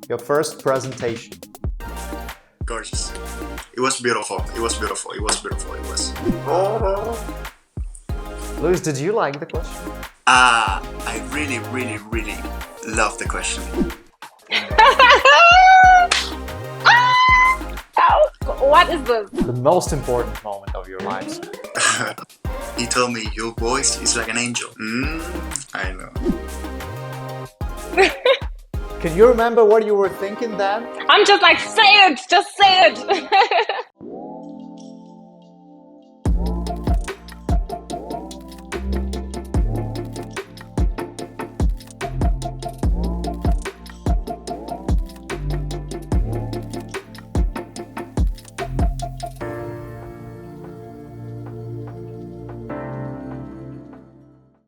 Your first presentation. Gorgeous. It was beautiful. It was beautiful. It was beautiful. It was. Luis, did you like the question? I really, really, really love the question. What is this? The most important moment of your lives. He told me your voice is like an angel. I know. Can you remember what you were thinking then? I'm just like, say it! Just say it!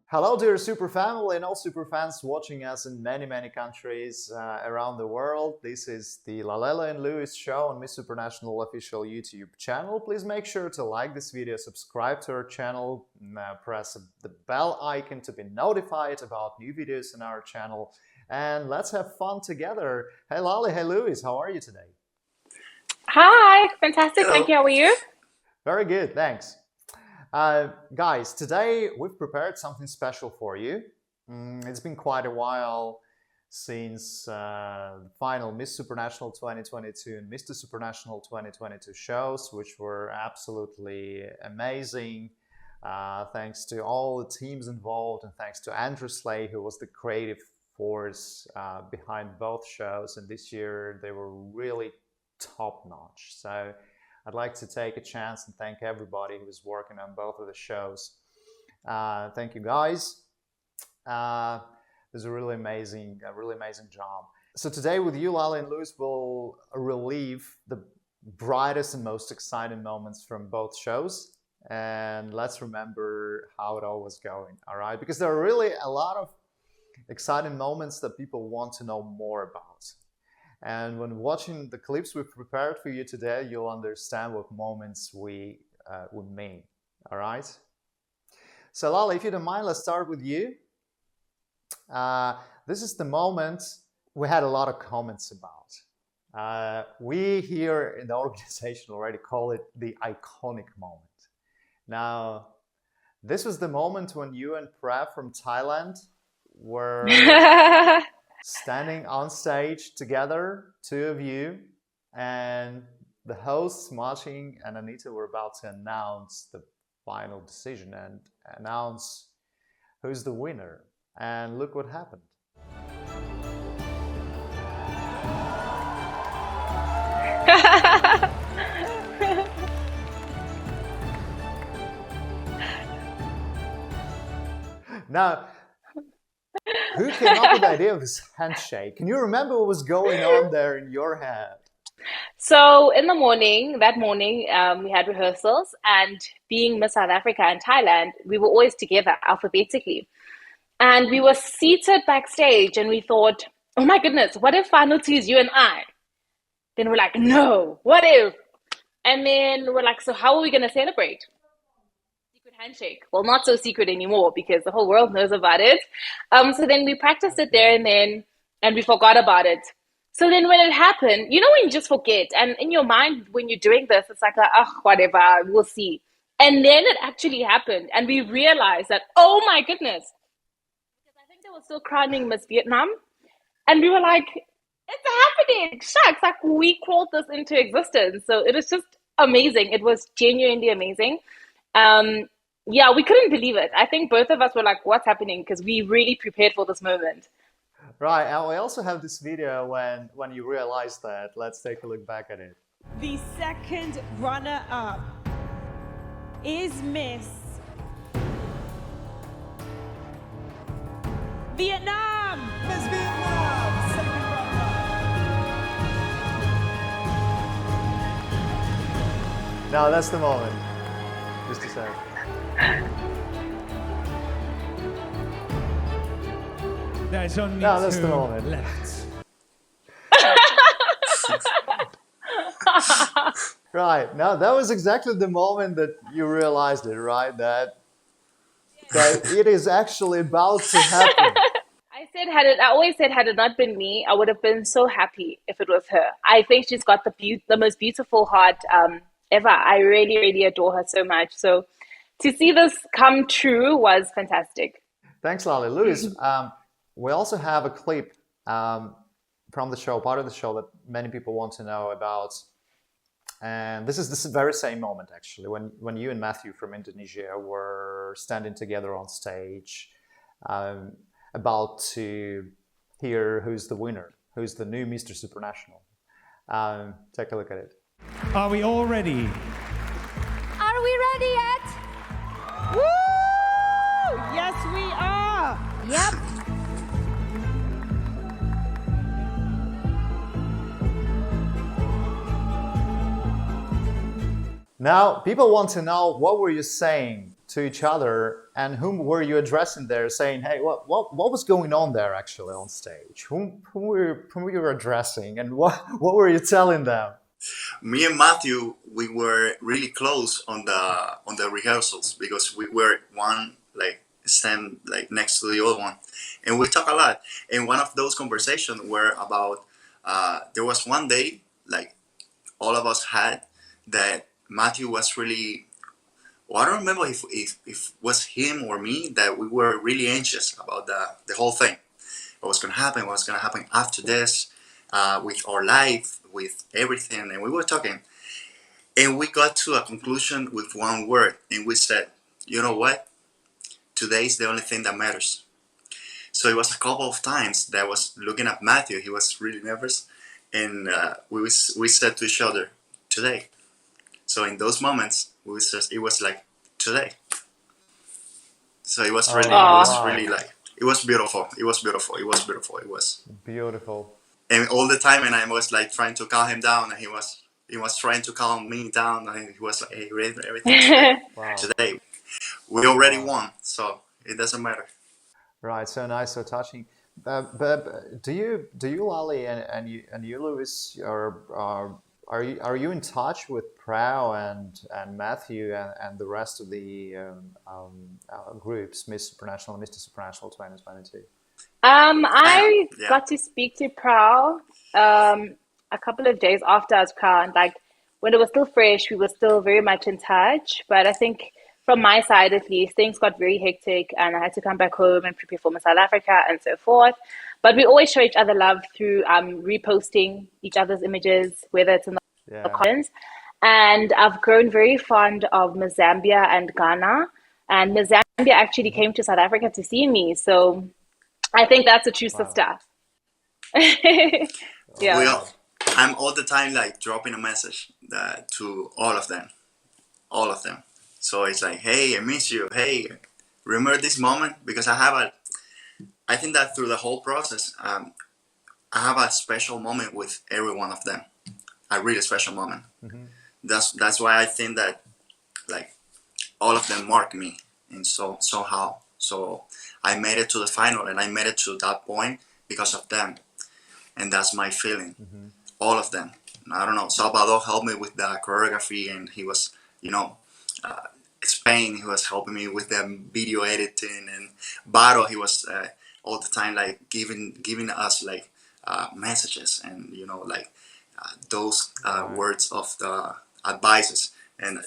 Hello dear super family and all super fans watching us in many countries around the world. This is the LALELA and LUIS show on Miss Supranational official YouTube channel. Please make sure to like this video, subscribe to our channel, press the bell icon to be notified about new videos on our channel, and let's have fun together. Hey Lale, hey Luis, how are you today? Hi, fantastic, Hello. thank you, how are you? Very good, thanks. Guys, today we've prepared something special for you. It's been quite a while since final Miss Supranational 2022 and Mister Supranational 2022 shows, which were absolutely amazing. Thanks to all the teams involved and thanks to Andrew Slay, who was the creative force behind both shows. And this year they were really top-notch. So I'd like to take a chance and thank everybody who was working on both of the shows. Thank you guys. It was a really amazing job. So today with you, Lale and Luis, we'll relive the brightest and most exciting moments from both shows. And let's remember how it all was going, all right? Because there are really a lot of exciting moments that people want to know more about. And when watching the clips we've prepared for you today, you'll understand what moments we mean, all right? So Lale, if you don't mind, let's start with you. This is the moment we had a lot of comments about. We here in the organization already call it the iconic moment. Now, this was the moment when you and Prav from Thailand were standing on stage together, two of you, and the hosts, Martin and Anita, were about to announce the final decision and announce who's the winner. And look what happened. Now, who came up with the idea of this handshake? Can you remember what was going on there in your head? So in the morning, we had rehearsals, and being Miss South Africa and Thailand, we were always together alphabetically. And we were seated backstage and we thought, oh my goodness, what if final two is you and I? Then we're like, no, what if? And then we're like, so how are we going to celebrate? Secret handshake. Well, not so secret anymore because the whole world knows about it. So then we practiced it there and we forgot about it. So then when it happened, you know, when you just forget, and in your mind, when you're doing this, it's like, whatever, we'll see. And then it actually happened, and we realized that, oh my goodness, because I think they were still crowning Miss Vietnam, and we were like, it's happening, shucks, like we called this into existence. So it was just amazing. It was genuinely amazing. Yeah, we couldn't believe it. I think both of us were like, what's happening? Because we really prepared for this moment. Right, and we also have this video when you realize that. Let's take a look back at it. The second runner-up is Miss Vietnam! Miss Vietnam! Second runner-up. Now that's the moment. Just a sec. There's only That's two the moment. left. Right, now that was exactly the moment that you realized it, right? That it is actually about to happen. I I always said, had it not been me, I would have been so happy if it was her. I think she's got the most beautiful heart ever. I really, really adore her so much. So to see this come true was fantastic. Thanks, Lale. Louis, we also have a clip from the show, part of the show that many people want to know about. And this is the very same moment, actually, when you and Matthew from Indonesia were standing together on stage, about to hear who's the winner, who's the new Mister Supranational. Take a look at it. Are we all ready? Are we ready yet? Woo! Yes, we are. Yep. Now, people want to know, what were you saying to each other, and whom were you addressing there, saying, hey, what was going on there actually on stage? Whom were you addressing, and what were you telling them? Me and Matthew, we were really close on the rehearsals because we were one like stand like next to the other one, and we talk a lot. And one of those conversations were about there was one day like all of us had that Matthew was really, well, I don't remember if it was him or me, that we were really anxious about the whole thing. What was going to happen? What was going to happen after this, with our life, with everything. And we were talking. And we got to a conclusion with one word. And we said, you know what? Today is the only thing that matters. So it was a couple of times that I was looking at Matthew. He was really nervous. And we said to each other, today. So in those moments, it was like today. So it was really, like, it was beautiful. It was beautiful. It was beautiful. It was beautiful. And all the time, and I was like trying to calm him down, and he was trying to calm me down, and he was like, hey, everything today. Wow. Today, we already won, so it doesn't matter. Right. So nice. So touching. But do you Lale and you Louis, are you in touch with Prao and Matthew and the rest of the groups, Miss Supranational and Mr Supranational 2022? I got to speak to Prao a couple of days after I was crowned. Like when it was still fresh, we were still very much in touch. But I think from my side, at least, things got very hectic, and I had to come back home and prepare for Miss South Africa and so forth. But we always show each other love through reposting each other's images, whether it's in the comments. And I've grown very fond of Miss Zambia and Ghana. And Miss Zambia actually came to South Africa to see me. So I think that's a true sister. Yeah. Well, I'm all the time like dropping a message to all of them. All of them. So it's like, hey, I miss you. Hey, remember this moment? Because I think that through the whole process, I have a special moment with every one of them. A really special moment. Mm-hmm. That's why I think that like all of them mark me in somehow. So I made it to the final, and I made it to that point because of them, and that's my feeling. Mm-hmm. All of them. I don't know. Salvador helped me with the choreography, and he was, Spain. He was helping me with the video editing, and Baro. He was all the time like giving us like messages, and those words of the advices. And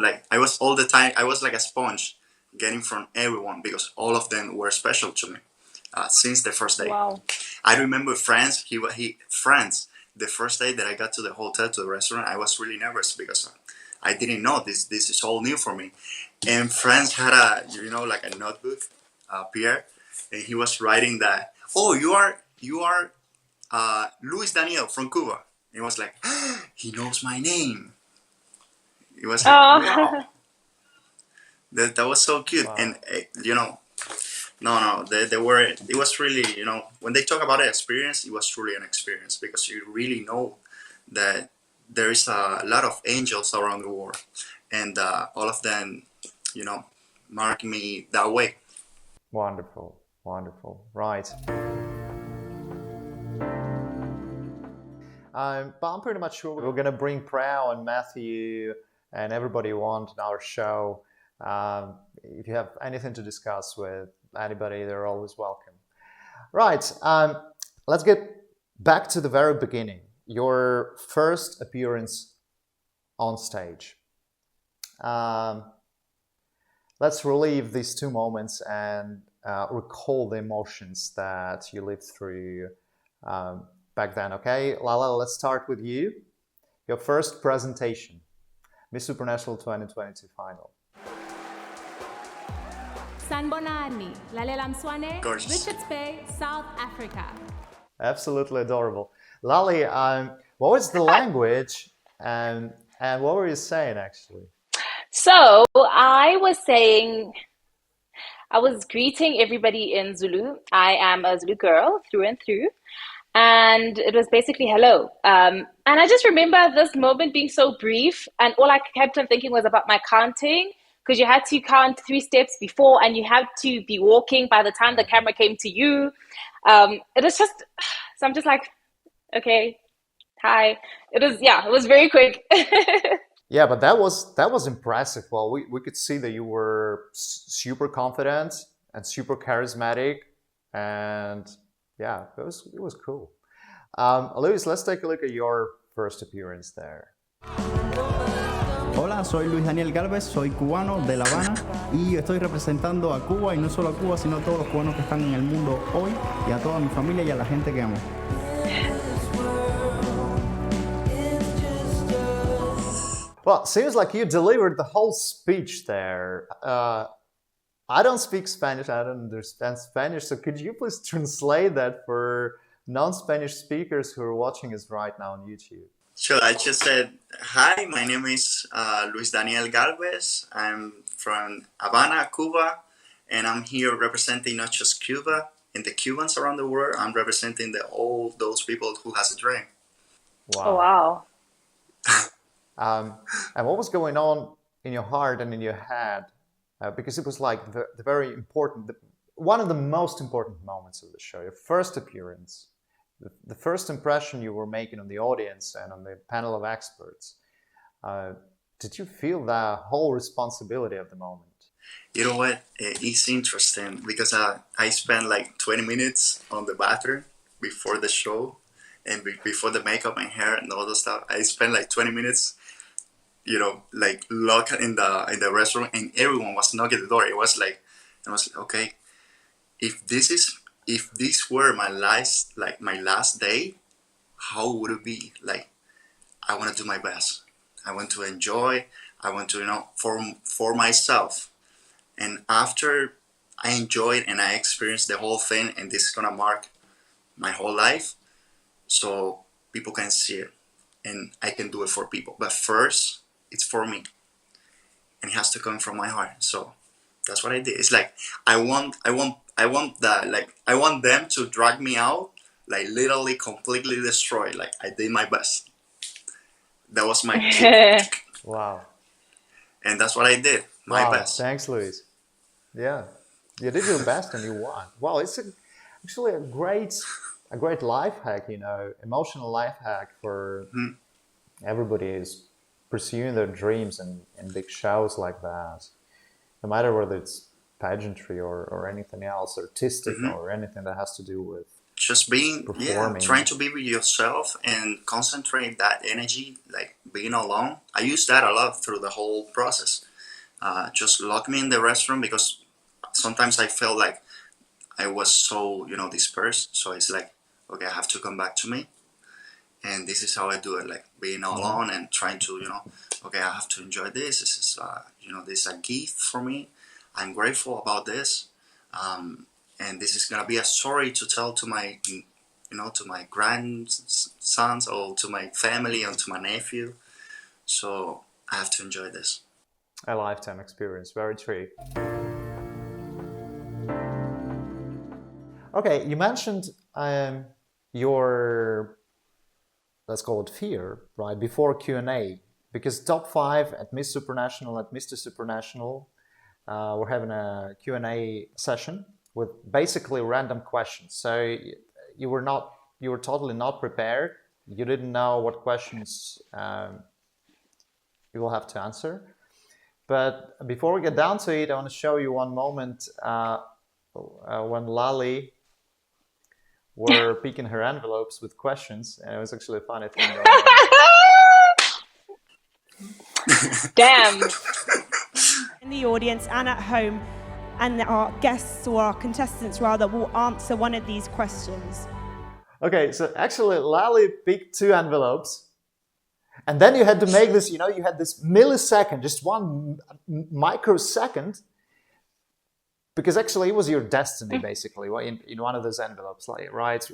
like I was all the time, I was like a sponge getting from everyone, because all of them were special to me since the first day. Wow. I remember France. France. The first day that I got to the hotel, to the restaurant, I was really nervous because I didn't know this is all new for me. And France had a like a notebook, Pierre, and he was writing that, oh, you are Luis Daniel from Cuba. And it was like, he knows my name. It was like, wow. That was so cute. Wow. And it was really, when they talk about an experience, it was truly an experience, because you really know that there is a lot of angels around the world, and all of them, mark me that way. Wonderful. Right. But I'm pretty much sure we're going to bring Prao and Matthew and everybody you want in our show. If you have anything to discuss with anybody, they're always welcome. Right. Let's get back to the very beginning. Your first appearance on stage. Let's relive these two moments and recall the emotions that you lived through back then. Okay, Lala, let's start with you. Your first presentation, Miss Supranational 2022 final. San Bonani, LALELA and LUIS, Gorgeous. Richards Bay, South Africa. Absolutely adorable. Lali, what was the language and what were you saying actually? So I was greeting everybody in Zulu. I am a Zulu girl through and through. And it was basically hello. And I just remember this moment being so brief. And all I kept on thinking was about my counting, because you had to count 3 steps before and you had to be walking by the time the camera came to you. It was just, so I'm just like, okay, hi. It was very quick. Yeah, but that was impressive. Well, we could see that you were super confident and super charismatic, and yeah, it was cool. Luis, let's take a look at your first appearance there. Hola, soy Luis Daniel Galvez, soy cubano de La Habana y estoy representando a Cuba, y no solo a Cuba, sino a todos los cubanos que están en el mundo hoy, y a toda mi familia y a la gente que amo. Well, seems like you delivered the whole speech there. I don't speak Spanish, I don't understand Spanish, so could you please translate that for non-Spanish speakers who are watching us right now on YouTube? Sure, I just said, hi, my name is Luis Daniel Galvez. I'm from Havana, Cuba, and I'm here representing not just Cuba and the Cubans around the world. I'm representing all those people who has a dream. Wow. Oh, wow. And what was going on in your heart and in your head? Because it was like the very important, one of the most important moments of the show, your first appearance, the first impression you were making on the audience and on the panel of experts. Did you feel the whole responsibility of the moment? You know what? It's interesting because I spent like 20 minutes on the bathroom before the show and before the makeup and hair and all the stuff. I spent like 20 minutes, like locked in the restaurant, and everyone was knocking at the door. It was like, okay, if this were my last day, how would it be? Like, I want to do my best. I want to enjoy. I want to, for myself. And after I enjoyed and I experienced the whole thing, and this is gonna mark my whole life, so people can see it, and I can do it for people. But first, it's for me, and it has to come from my heart. So that's what I did. It's like I want them to drag me out, like literally completely destroyed. Like I did my best. That was my Wow. And that's what I did. My best. Thanks, Luis. Yeah, you did your best and you won. Well, it's actually a great life hack, emotional life hack for everybody who's pursuing their dreams in big shows like that. No matter whether it's pageantry or anything else, artistic or anything that has to do with just being performing. Trying to be with yourself and concentrate that energy, like being alone. I used that a lot through the whole process. Just lock me in the restroom, because sometimes I felt like I was so dispersed. So it's like, okay, I have to come back to me, and this is how I do it. Like being alone and trying to okay, I have to enjoy this. This is this is a gift for me. I'm grateful about this. And this is gonna be a story to tell to my, to my grandsons or to my family and to my nephew. So I have to enjoy this. A lifetime experience, very true. Okay, you mentioned your, let's call it fear, right, before Q&A, because top 5 at Miss Supranational, at Mister Supranational, we're having a Q&A session with basically random questions. So you were totally not prepared. You didn't know what questions you will have to answer. But before we get down to it, I want to show you one moment when Lali were picking her envelopes with questions, and it was actually a funny thing. Damn. In the audience and at home, and our guests or our contestants rather will answer one of these questions. Okay, so actually Lali picked 2 envelopes, and then you had to make this, you know, you had this millisecond, just 1 microsecond, because actually it was your destiny, basically, in one of those envelopes, like, right?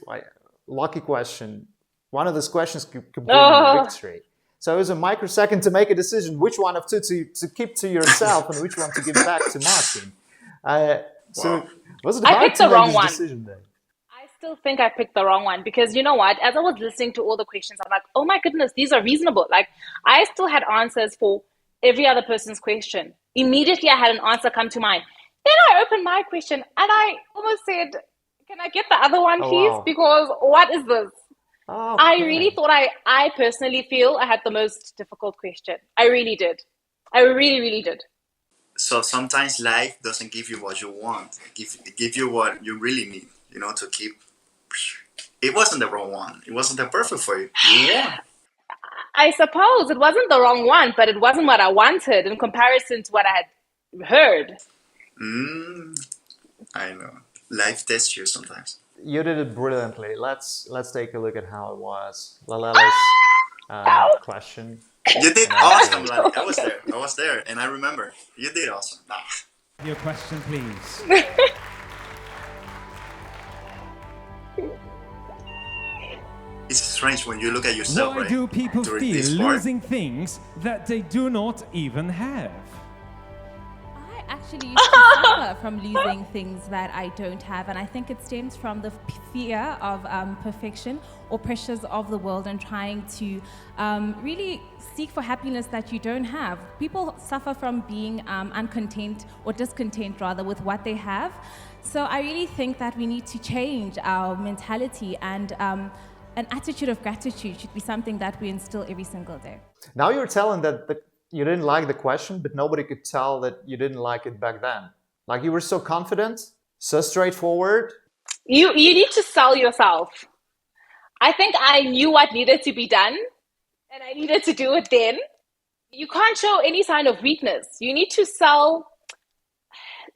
Lucky question. One of those questions could bring you victory. So it was a microsecond to make a decision which one of 2 to keep to yourself and which one to give back to Martin. So was it hard to make this decision then? I still think I picked the wrong one because you know what? As I was listening to all the questions, I'm like, oh my goodness, these are reasonable. Like, I still had answers for every other person's question. Immediately, I had an answer come to mind. Then I opened my question and I almost said, can I get the other one, please? Wow. Because what is this? Okay. I really thought I personally feel I had the most difficult question. I really did. I really, really did. So sometimes life doesn't give you what you want. It gives you what you really need, you know, to keep. It wasn't the wrong one. It wasn't the perfect for you. You won. I suppose it wasn't the wrong one, but it wasn't what I wanted in comparison to what I had heard. I know. Life tests you sometimes. You did it brilliantly. Let's take a look at how it was. LALELA's question. You did awesome, Lali. I was there, and I remember. You did awesome. Your question, please. It's strange when you look at yourself, Why right? do people during feel this part. losing things that they do not even have? I actually used to suffer from losing things that I don't have, and I think it stems from the fear of perfection or pressures of the world and trying to really seek for happiness that you don't have. People suffer from being uncontent or discontent rather with what they have. So I really think that we need to change our mentality, and an attitude of gratitude should be something that we instill every single day. Now you're telling that you didn't like the question, but nobody could tell that you didn't like it back then. Like, you were so confident, so straightforward. You need to sell yourself. I think I knew what needed to be done, and I needed to do it then. You can't show any sign of weakness. You need to sell.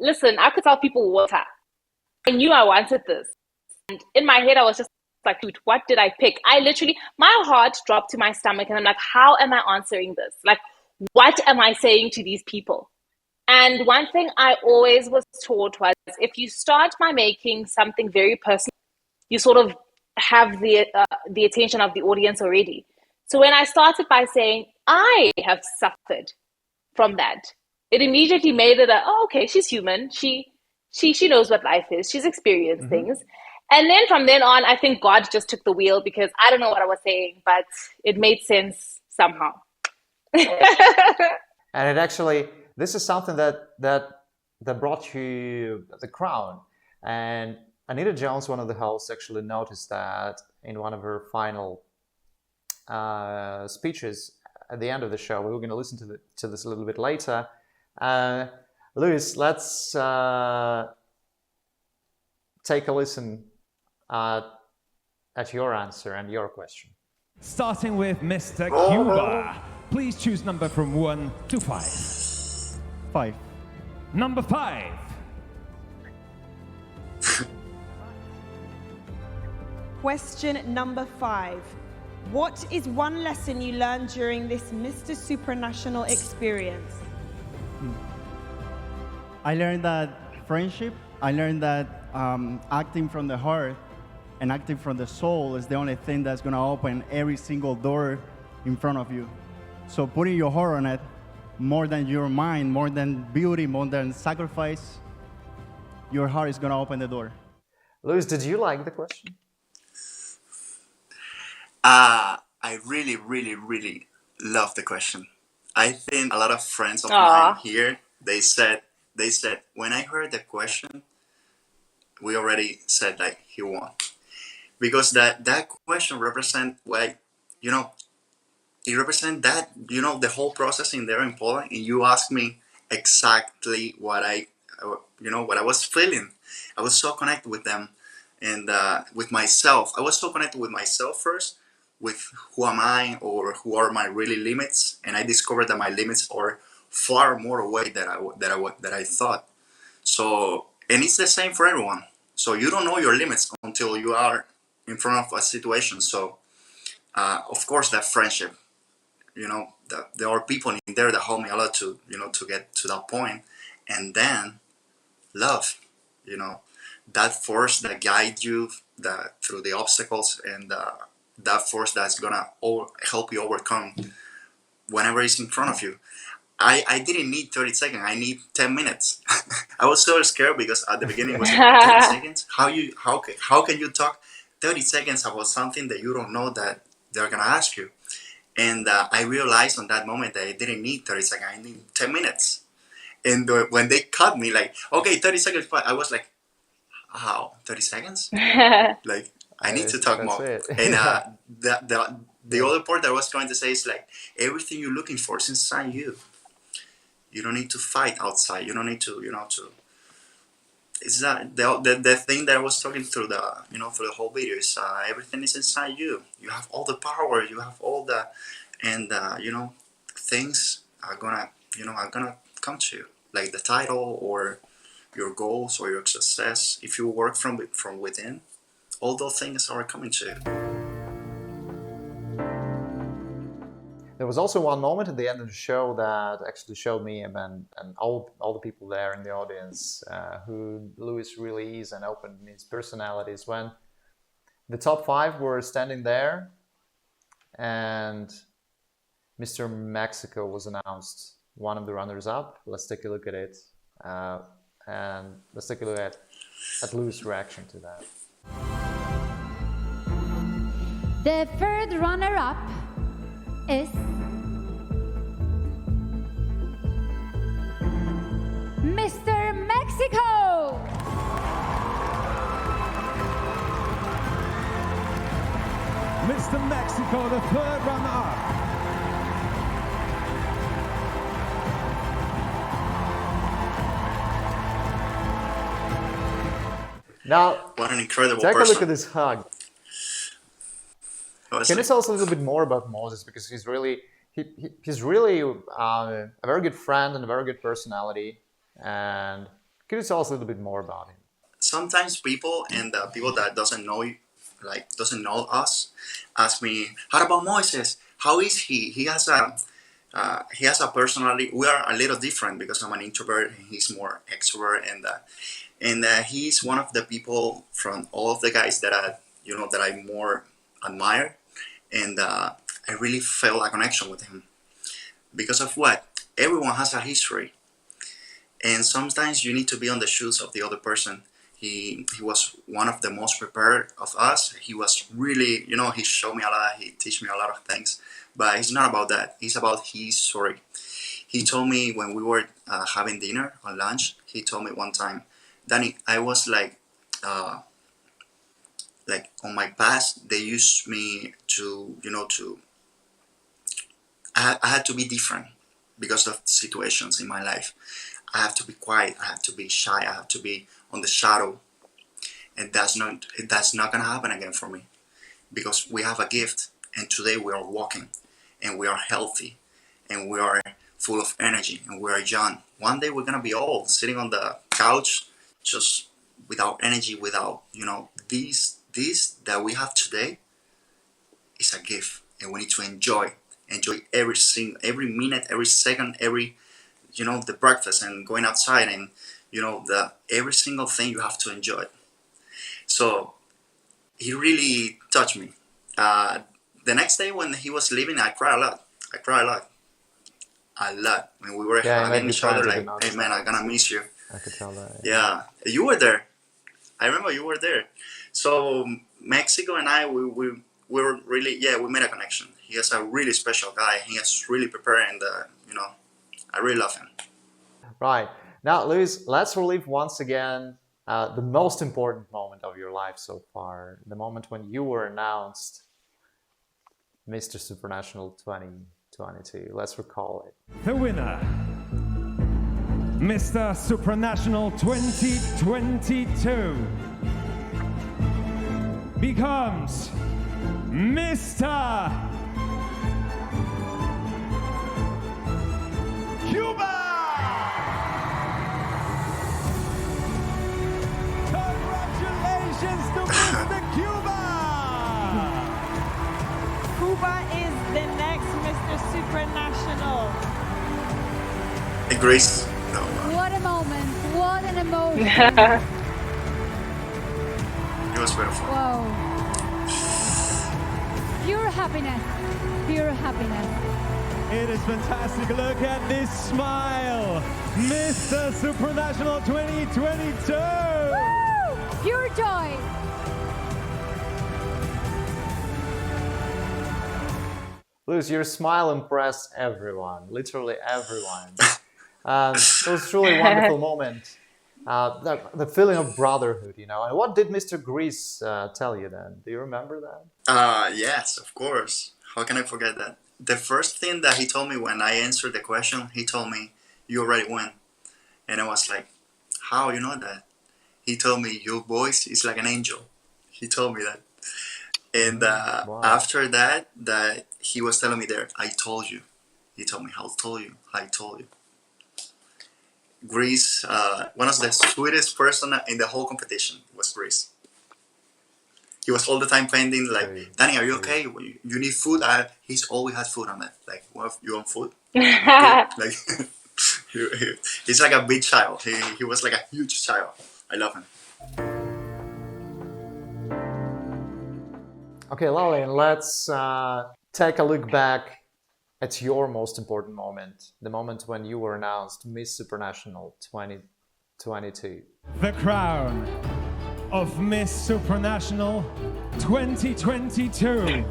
Listen, I could tell people water. I knew I wanted this. And in my head, I was just like, dude, what did I pick? I literally, my heart dropped to my stomach, and I'm like, how am I answering this? Like, what am I saying to these people? And one thing I always was taught was, if you start by making something very personal, you sort of have the attention of the audience already. So when I started by saying, I have suffered from that, it immediately made it okay, she's human. She knows what life is. She's experienced things. And then from then on, I think God just took the wheel, because I don't know what I was saying, but it made sense somehow. And it actually, this is something that brought you the crown. And Anita Jones, one of the hosts, actually noticed that in one of her final speeches at the end of the show. We were going to listen to this a little bit later. Luis, let's take a listen at your answer and your question. Starting with Mr. Cuba. Please choose number from 1 to 5. 5. Number 5. Question number 5. What is one lesson you learned during this Mister Supranational experience? I learned that friendship, I learned that acting from the heart and acting from the soul is the only thing that's going to open every single door in front of you. So putting your heart on it, more than your mind, more than beauty, more than sacrifice, your heart is going to open the door. Luis, did you like the question? I really, really, really love the question. I think a lot of friends of mine here, they said, when I heard the question, we already said, like, he won. Because that question represents, like, you know, it represents that, you know, the whole process in there in Poland, and you asked me exactly what I was feeling. I was so connected with them, and with myself. I was so connected with myself first, with who am I or who are my really limits, and I discovered that my limits are far more away that I thought. So, and it's the same for everyone. So you don't know your limits until you are in front of a situation. So, of course, that friendship, there are people in there that help me a lot to, to get to that point. And then love, that force that guides you through the obstacles, and that force that's gonna help you overcome whenever it's in front of you. I didn't need 30 seconds. I need 10 minutes. I was so scared because at the beginning it was like 30 seconds. How can you talk 30 seconds about something that you don't know that they're gonna ask you? And I realized on that moment that I didn't need 30 seconds. I need 10 minutes. And when they cut me, like, okay, 30 seconds, I was like, how? 30 seconds? Like, I need to talk more. It. And the other part that I was trying to say is like, everything you're looking for is inside you. You don't need to fight outside. You don't need to, it's that the thing that I was talking through through the whole video is everything is inside you. You have all the power. You have all the, and things are gonna come to you, like the title or your goals or your success. If you work from within, all those things are coming to you. There was also one moment at the end of the show that actually showed me and all the people there in the audience who Luis really is and opened his personalities when the top 5 were standing there and Mr. Mexico was announced, one of the runners-up. Let's take a look at it, and let's take a look at Luis' reaction to that. The third runner-up is Mr. Mexico! Mr. Mexico, the third runner-up. Now, What an incredible take person. a look at this hug. Can you tell us a little bit more about Moses, because he's really a very good friend and a very good personality, and can you tell us a little bit more about him? Sometimes people people that doesn't know us ask me, how about Moses? How is he? He has a personality. We are a little different because I'm an introvert and he's more extrovert, and he's one of the people from all of the guys that I more admire. And I really felt a connection with him. Because of what? Everyone has a history. And sometimes you need to be on the shoes of the other person. He was one of the most prepared of us. He was really, he showed me a lot. He taught me a lot of things. But it's not about that. It's about his story. He told me when we were having dinner or lunch, he told me one time, Danny, I was like on my past, they used me to, I had to be different because of situations in my life. I have to be quiet. I have to be shy. I have to be on the shadow. And that's not gonna happen again for me, because we have a gift, and today we are walking, and we are healthy, and we are full of energy, and we are young. One day we're gonna be old, sitting on the couch, just without energy, without this that we have today is a gift, and we need to enjoy every minute, every second, every the breakfast and going outside, and every single thing you have to enjoy it. So he really touched me. The next day when he was leaving, I cried a lot. When we were hugging each other, like, hey man, I'm gonna miss you. I could tell that. Yeah, you were there. I remember you were there. So Mexico and I, we were really, we made a connection. He is a really special guy. He is really prepared, and I really love him. Right. Now, Luis, let's relive once again the most important moment of your life so far, the moment when you were announced Mister Supranational 2022. Let's recall it. The winner, Mister Supranational 2022. becomes Mr. Cuba! Congratulations to Mr. Cuba! Cuba is the next Mr. Supranational. Hey, Grace. No. What a moment. What an emotion. It was beautiful. Whoa. Pure happiness. Pure happiness. It is fantastic. Look at this smile. Mr. Supranational 2022. Woo! Pure joy. Luis, your smile impressed everyone, literally everyone. It was truly a wonderful moment. The feeling of brotherhood, you know. And what did Mr. Grease tell you then? Do you remember that? Yes, of course. How can I forget that? The first thing that he told me when I answered the question, he told me, "You already won." And I was like, "How you know that?" He told me, "Your voice is like an angel." He told me that. And Wow. after that he was telling me there, "I told you." He told me, "How told you? I told you." Greece, one of the sweetest person in the whole competition was Greece. He was all the time pending, like, "Danny, are you okay? You need food?" He's always had food on that. Like, "What, you want food?" Like, he's like a big child. He was like a huge child. I love him. Okay, Lale, let's take a look back at your most important moment, the moment when you were announced Miss Supranational 2022. The crown of Miss Supranational 2022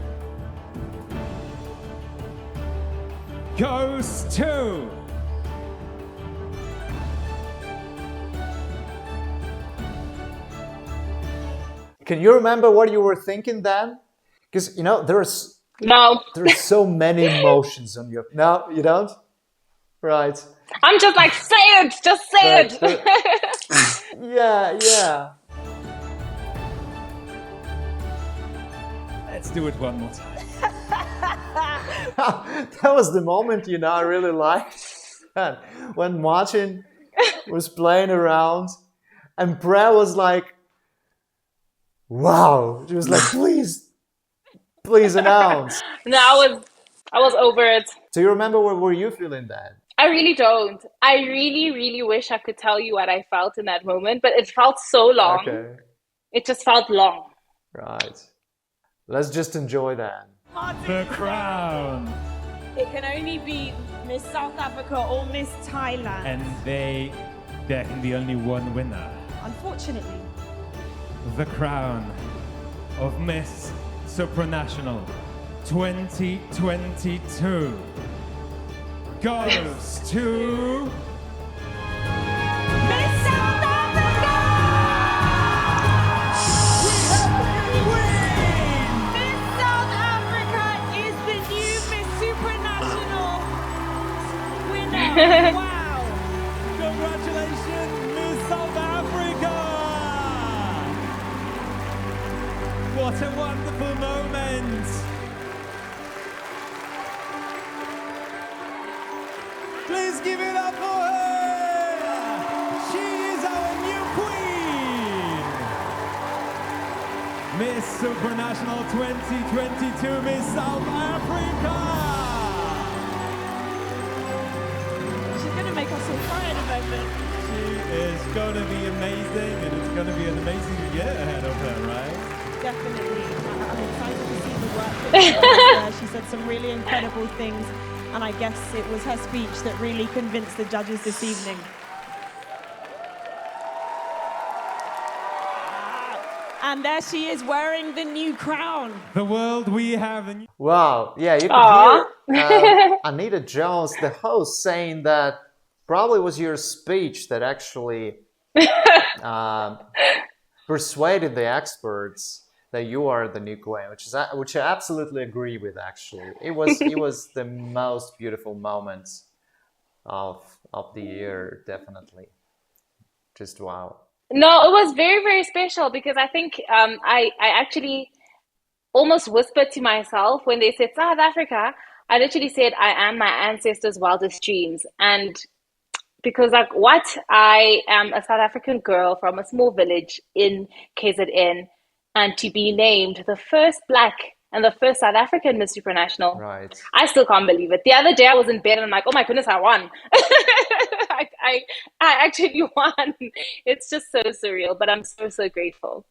goes to Can you remember what you were thinking then? Because, you know, there's No. so many emotions on your... No, you don't? Right. I'm just like, say it, just say it. Yeah. Let's do it one more time. That was the moment, you know, I really liked. When Martin was playing around and Bre was like, wow. She was like, please announce. No, I was over it. Do you remember what were you feeling then? I really don't. I really, really wish I could tell you what I felt in that moment, but it felt so long. Okay. It just felt long. Right. Let's just enjoy that. The crown. It can only be Miss South Africa or Miss Thailand. And there can be only one winner. Unfortunately. The crown of Miss Supranational 2022 goes to Miss South Africa! Miss South Africa is the new Miss Supranational winner. Wow! Congratulations, Miss South Africa! What a wonderful moment! Please give it up for her! She is our new queen! Miss Supranational 2022, Miss South Africa! She's going to make us all cry in a moment. She is going to be amazing, and it's going to be an amazing year ahead of her, right? Definitely. I'm excited to see the work that she does there. She said some really incredible things, and I guess it was her speech that really convinced the judges this evening. And there she is wearing the new crown. The world we have a new... Wow. Yeah, you Aw. could hear Anita Jones, the host, saying that probably was your speech that actually persuaded the experts that you are the new queen, which I absolutely agree with. Actually, it was the most beautiful moments of the year, definitely. Just wow. No, it was very, very special because I think I actually almost whispered to myself when they said South Africa. I literally said, I am my ancestors' wildest dreams. And because, like, what? I am a South African girl from a small village in KZN, and to be named the first Black and the first South African Miss Supranational, Right. I still can't believe it. The other day I was in bed and I'm like, oh my goodness, I won. I actually won. It's just so surreal, but I'm so, so grateful.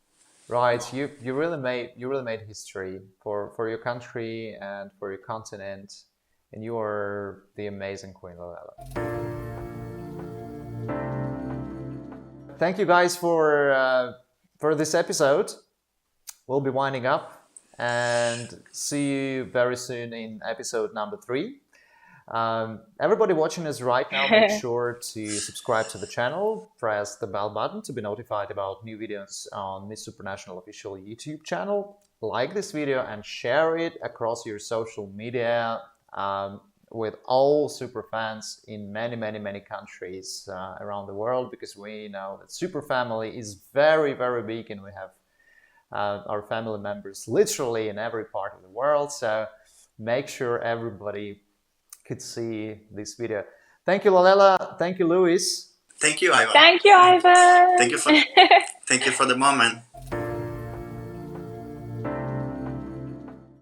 Right, you really made history for your country and for your continent, and you are the amazing Queen LALELA. Thank you guys for this episode. We'll be winding up and see you very soon in episode number 3. Everybody watching us right now, make sure to subscribe to the channel, press the bell button to be notified about new videos on Miss Supranational official YouTube channel. Like this video and share it across your social media with all super fans in many, many, many countries around the world, because we know that super family is very, very big, and we have our family members literally in every part of the world. So make sure everybody could see this video. Thank you, LALELA. Thank you, LUIS. Thank you, Ivan. Thank you, Ivan. Thank you for the moment.